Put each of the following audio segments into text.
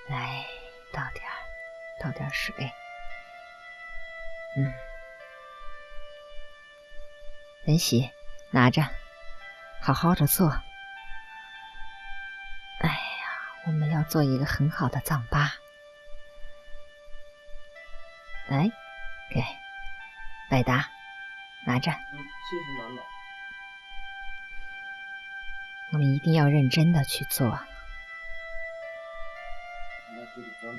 来，倒点水。文喜，拿着，好好的做。哎呀，我们要做一个很好的藏粑。来，给百达，拿着。谢谢妈妈。我们一定要认真的去做。那这个糌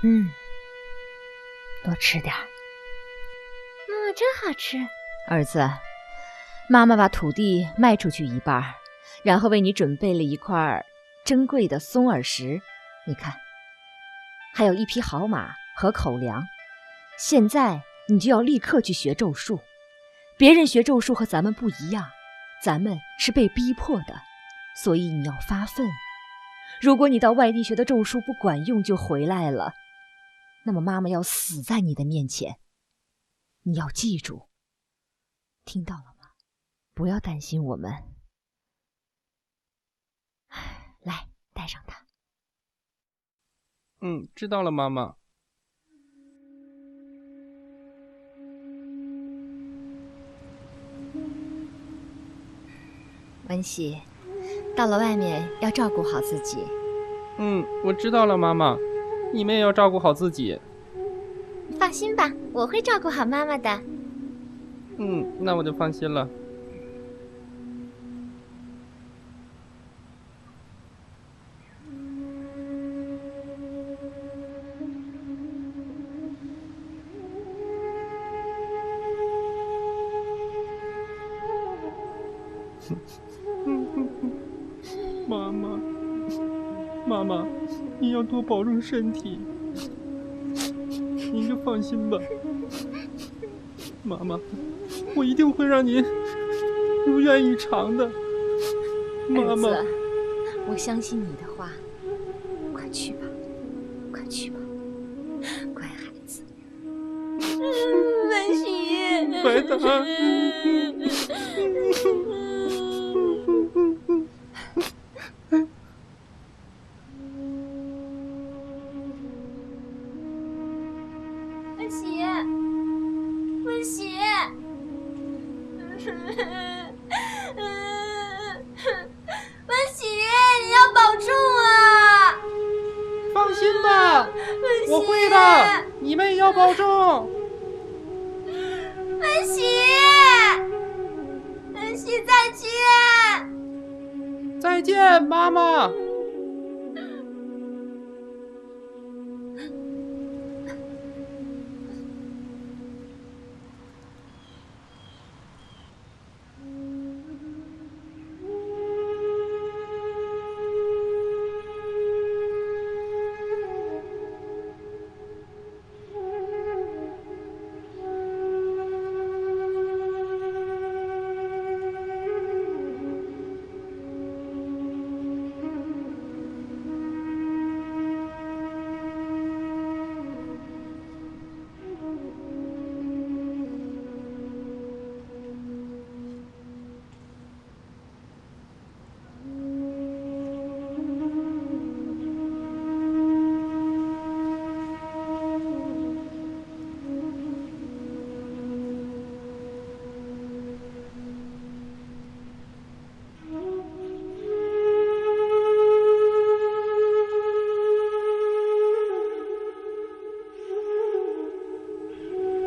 粑，多吃点。妈妈真好吃。儿子，妈妈把土地卖出去一半，然后为你准备了一块珍贵的松耳石，你看，还有一匹好马和口粮。现在你就要立刻去学咒术。别人学咒术和咱们不一样，咱们是被逼迫的，所以你要发奋。如果你到外地学的咒术不管用就回来了，那么妈妈要死在你的面前。你要记住，听到了吗？不要担心我们。来，带上它。知道了，妈妈。文喜，到了外面要照顾好自己。我知道了，妈妈。你们也要照顾好自己。放心吧，我会照顾好妈妈的。那我就放心了。妈妈，你要多保重身体。您就放心吧，妈妈，我一定会让您如愿以偿的。妈妈，儿子，我相信你的话，快去吧，快去吧，乖孩子。文喜，白达。文喜，文喜，你要保重啊！放心吧，我会的，你们也要保重。文喜，文喜，再见！再见，妈妈。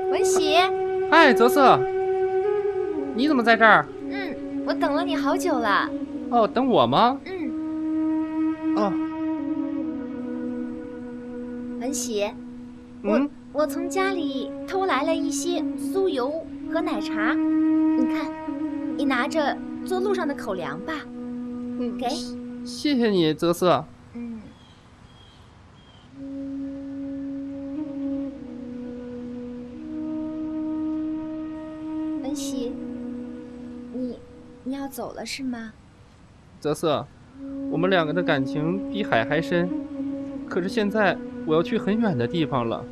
文喜，嗨，泽瑟，你怎么在这儿？我等了你好久了。哦，等我吗？哦，文喜，我从家里偷来了一些酥油和奶茶，你看，你拿着做路上的口粮吧。给，谢谢你，泽瑟。文喜，你要走了是吗？泽瑟，我们两个的感情比海还深，可是现在我要去很远的地方了，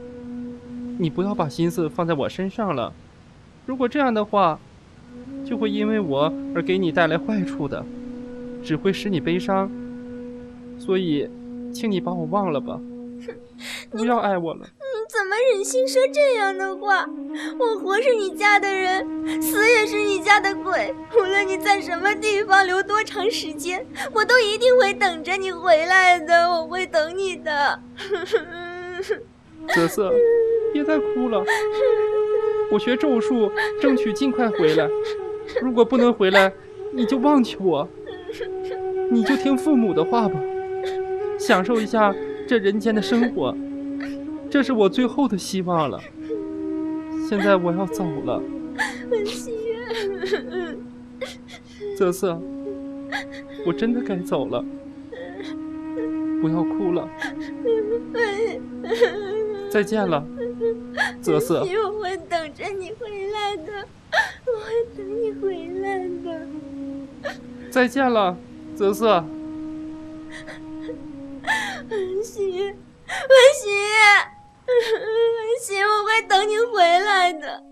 你不要把心思放在我身上了，如果这样的话，就会因为我而给你带来坏处的，只会使你悲伤。所以请你把我忘了吧，不要爱我了。你怎么忍心说这样的话？我活是你家的人，死也是你家的鬼。无论你在什么地方留多长时间，我都一定会等着你回来的，我会等你的。瑟瑟，别再哭了，我学咒术，争取尽快回来。如果不能回来，你就忘记我，你就听父母的话吧，享受一下这人间的生活，这是我最后的希望了。现在我要走了，文熙，瑟瑟，我真的该走了，不要哭了，再见了，瑟瑟。我会等着你回来的，我会等你回来的。再见了，瑟瑟。文熙，我会等你回来的。